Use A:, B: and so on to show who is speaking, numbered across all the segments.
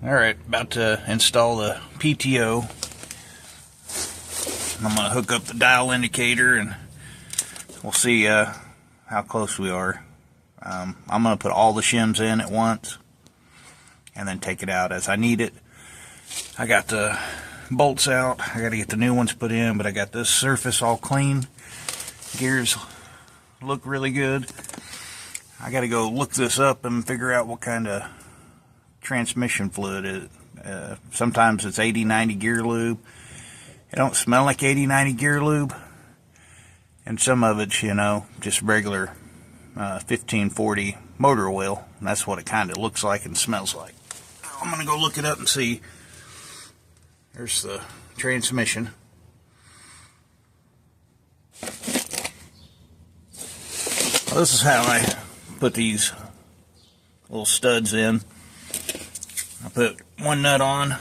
A: Alright, about to install the PTO. I'm going to hook up the dial indicator and we'll see how close we are. I'm going to put all the shims in at once and then take it out as I need it. I got the bolts out. I got to get the new ones put in, but I got this surface all clean. Gears look really good. I got to go look this up and figure out what kind of transmission fluid it is. Sometimes it's 80-90 gear lube. It don't smell like 80-90 gear lube. And some of it's, just regular 1540 motor oil. And that's what it kind of looks like and smells like. I'm going to go look it up and see. There's the transmission. Well, this is how I put these little studs in. I put one nut on.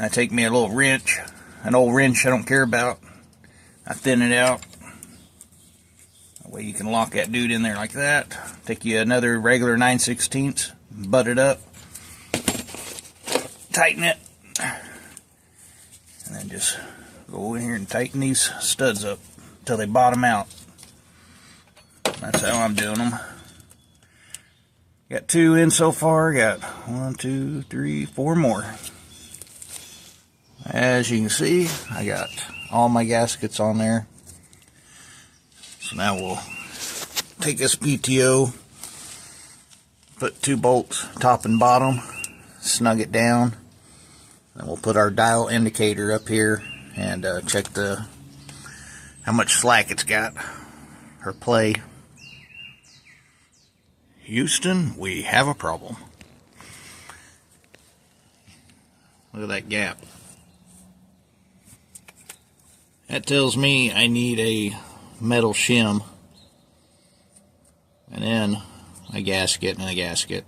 A: I take me a little wrench, an old wrench I don't care about. I thin it out. That way you can lock that dude in there like that. Take you another regular 9/16, butt it up, tighten it, and then just go in here and tighten these studs up until they bottom out. That's how I'm doing them. Got 2 in so far. Got 1, 2, 3, 4 more. As you can see, I got all my gaskets on there. So now we'll take this PTO, put 2 bolts top and bottom, snug it down. Then we'll put our dial indicator up here and check how much slack it's got, or play. Houston, we have a problem. Look at that gap. That tells me I need a metal shim, and then a gasket and a gasket.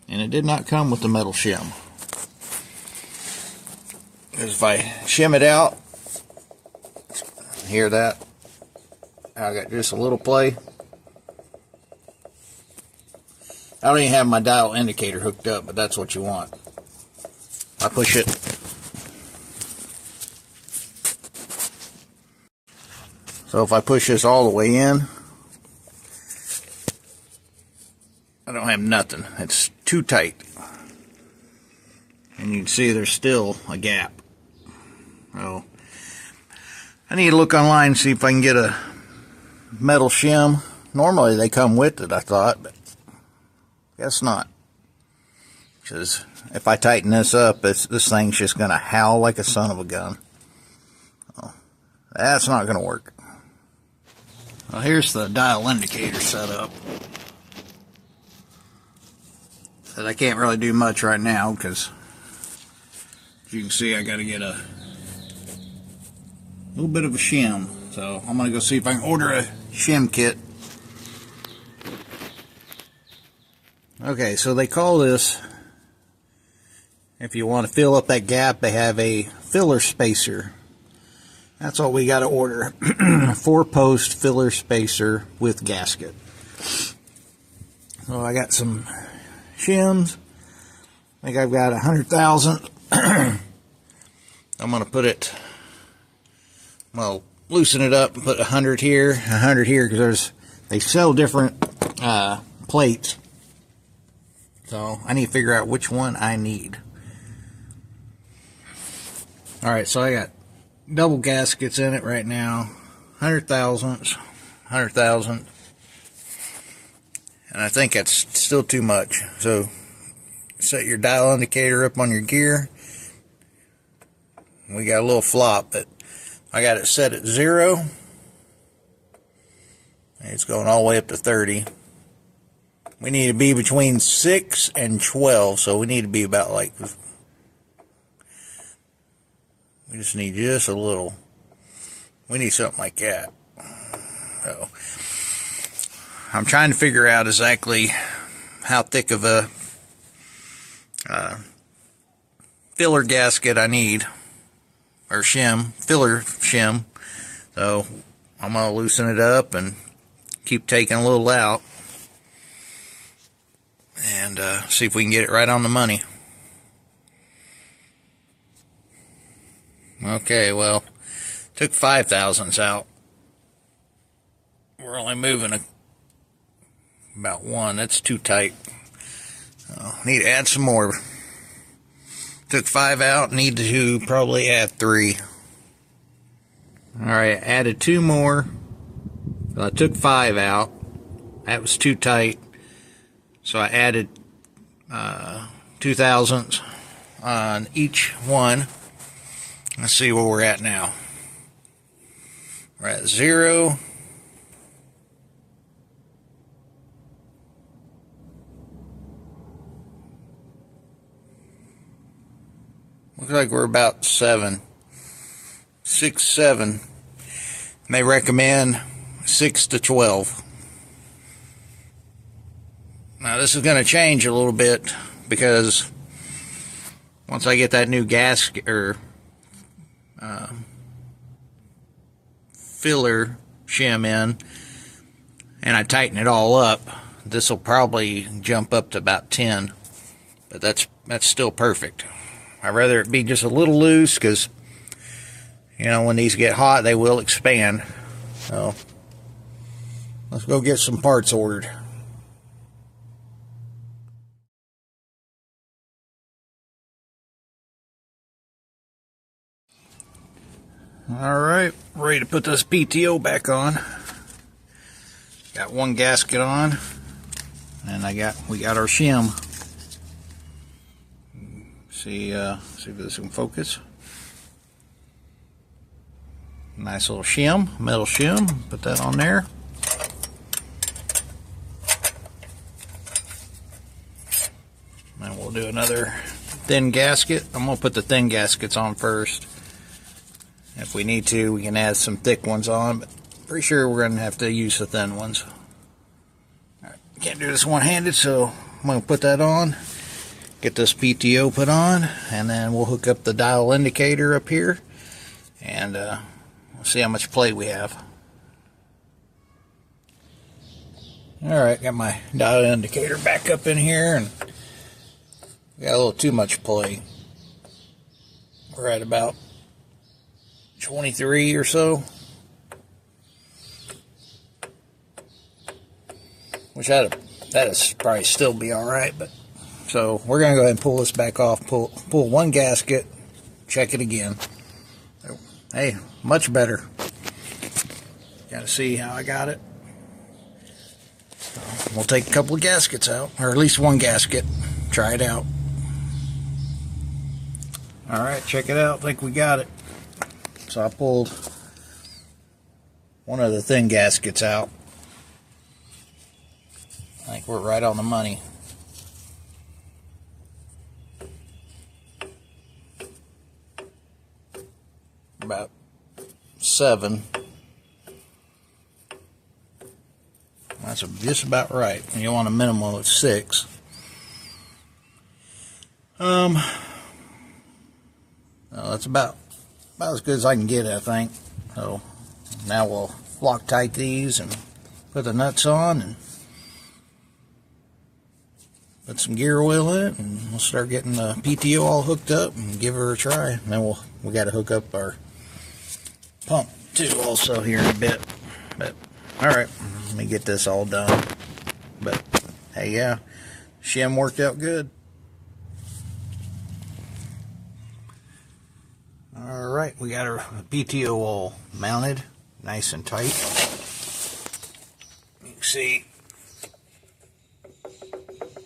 A: And it did not come with the metal shim. Because if I shim it out, hear that? I got just a little play. I don't even have my dial indicator hooked up, but that's what you want. I push it. So if I push this all the way in, I don't have nothing. It's too tight. And you can see there's still a gap. So I need to look online and see if I can get a metal shim. Normally they come with it, I thought, but guess not. Because if I tighten this up, this thing's just going to howl like a son of a gun. Oh, that's not going to work. Well, here's the dial indicator set up. But I can't really do much right now because, as you can see, I got to get a little bit of a shim. So I'm going to go see if I can order a shim kit. Okay, so they call this, if you want to fill up that gap, they have a filler spacer. That's what we got to order. 4-post filler spacer with gasket. So I got some shims. I think I've got 100,000. I'm going to put it, well, loosen it up and put 100 here, 100 here, because they sell different plates. So I need to figure out which one I need. Alright, so I got double gaskets in it right now. 100,000, 100,000. And I think that's still too much. So set your dial indicator up on your gear. We got a little flop, but I got it set at 0. It's going all the way up to 30. We need to be between 6 and 12, so we need to be about like, we just need just a little, we need something like that. So I'm trying to figure out exactly how thick of a filler gasket I need, or shim, filler shim. So I'm going to loosen it up and keep taking a little out and see if we can get it right on the money. Okay, well, took 5 thousandths out. We're only moving about 1. That's too tight. Need to add some more. Took 5 out. Need to probably add 3. Alright, added 2 more. Well, I took 5 out. That was too tight. So I added 2 thousandths on each one. Let's see where we're at now. We're at 0. Looks like we're about 7. 6, 7. And they recommend 6 to 12. Now this is going to change a little bit because once I get that new gasket or filler shim in and I tighten it all up, this will probably jump up to about 10. But that's still perfect. I'd rather it be just a little loose because, you know, when these get hot, they will expand. So, let's go get some parts ordered. Alright, ready to put this PTO back on. Got one gasket on, and we got our shim. See if this can focus. Nice little shim, metal shim. Put that on there. And we'll do another thin gasket. I'm going to put the thin gaskets on first. If we need to, we can add some thick ones on, but pretty sure we're going to have to use the thin ones. All right, can't do this one-handed, so I'm going to put that on. Get this PTO put on, and then we'll hook up the dial indicator up here, and we'll see how much play we have. Alright, got my dial indicator back up in here, and got a little too much play. We're at about 23 or so. Which that'd probably still be alright, but so we're going to go ahead and pull this back off, pull one gasket, check it again. Hey, much better. Got to see how I got it. So we'll take a couple of gaskets out, or at least one gasket, try it out. Alright, check it out, I think we got it. So I pulled one of the thin gaskets out. I think we're right on the money. About 7. That's just about right. You want a minimum of 6. Well, that's about as good as I can get it, I think. So now we'll Loctite these and put the nuts on and put some gear oil in it, and we'll start getting the PTO all hooked up and give her a try. And then we got to hook up our pump too also here in a bit. But alright, let me get this all done. But hey, yeah, shim worked out good. Alright, we got our PTO all mounted nice and tight. You can see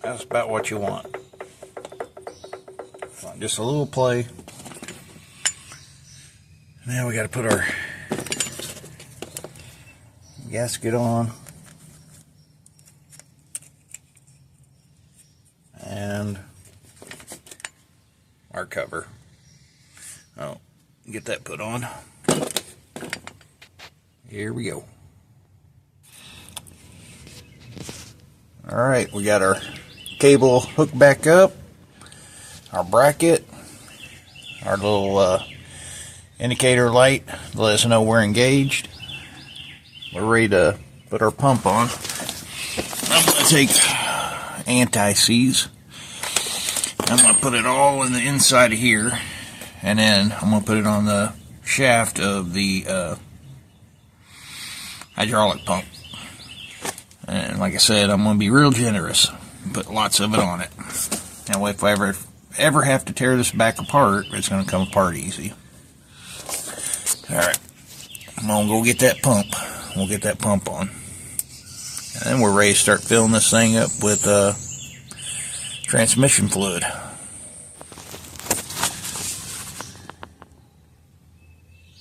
A: that's about what you want. Just a little play. Now we got to put our gasket on. And our cover. Oh, get that put on. Here we go. Alright, we got our cable hooked back up, our bracket, our little indicator light to let us know we're engaged, we're ready to put our pump on. I'm going to take anti-seize. I'm going to put it all in the inside of here, and then I'm going to put it on the shaft of the hydraulic pump. And like I said, I'm going to be real generous. Put lots of it on it. That way, if I ever have to tear this back apart, it's going to come apart easy. Alright, I'm going to go get that pump. We'll get that pump on. And then we're ready to start filling this thing up with transmission fluid.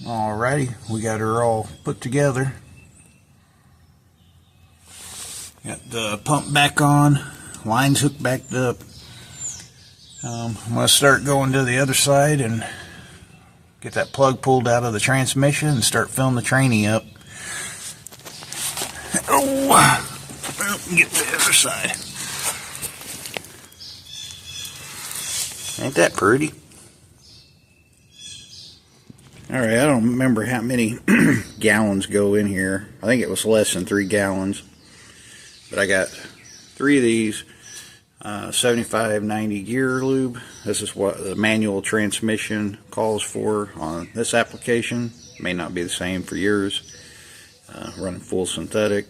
A: Alrighty, we got her all put together. Got the pump back on, lines hooked back up. I'm going to start going to the other side and get that plug pulled out of the transmission and start filling the tranny up. Oh, get to the other side. Ain't that pretty? Alright, I don't remember how many gallons go in here. I think it was less than 3 gallons. But I got 3 of these 75-90 gear lube. This is what the manual transmission calls for on this application. May not be the same for yours. Running full synthetic.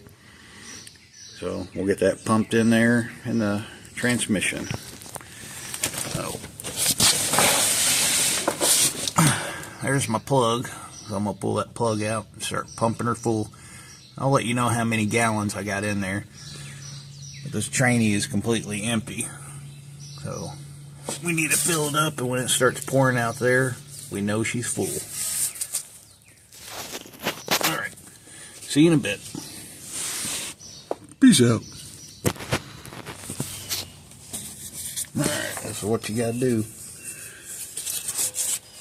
A: So we'll get that pumped in there in the transmission. So there's my plug. So I'm going to pull that plug out and start pumping her full. I'll let you know how many gallons I got in there. But this tranny is completely empty. So we need to fill it up, and when it starts pouring out there, we know she's full. Alright. See you in a bit. Peace out. Alright, that's what you gotta do.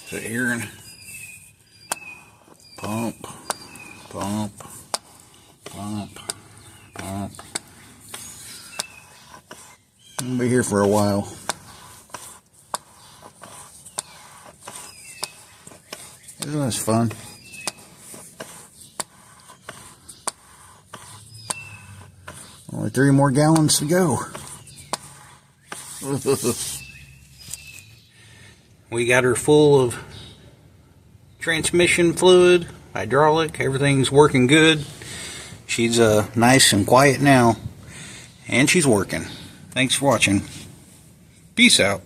A: Sit here and pump, pump, pump, pump. I'll be here for a while. Isn't this fun? Only 3 more gallons to go. We got her full of transmission fluid, hydraulic, everything's working good. She's nice and quiet now, and she's working. Thanks for watching. Peace out.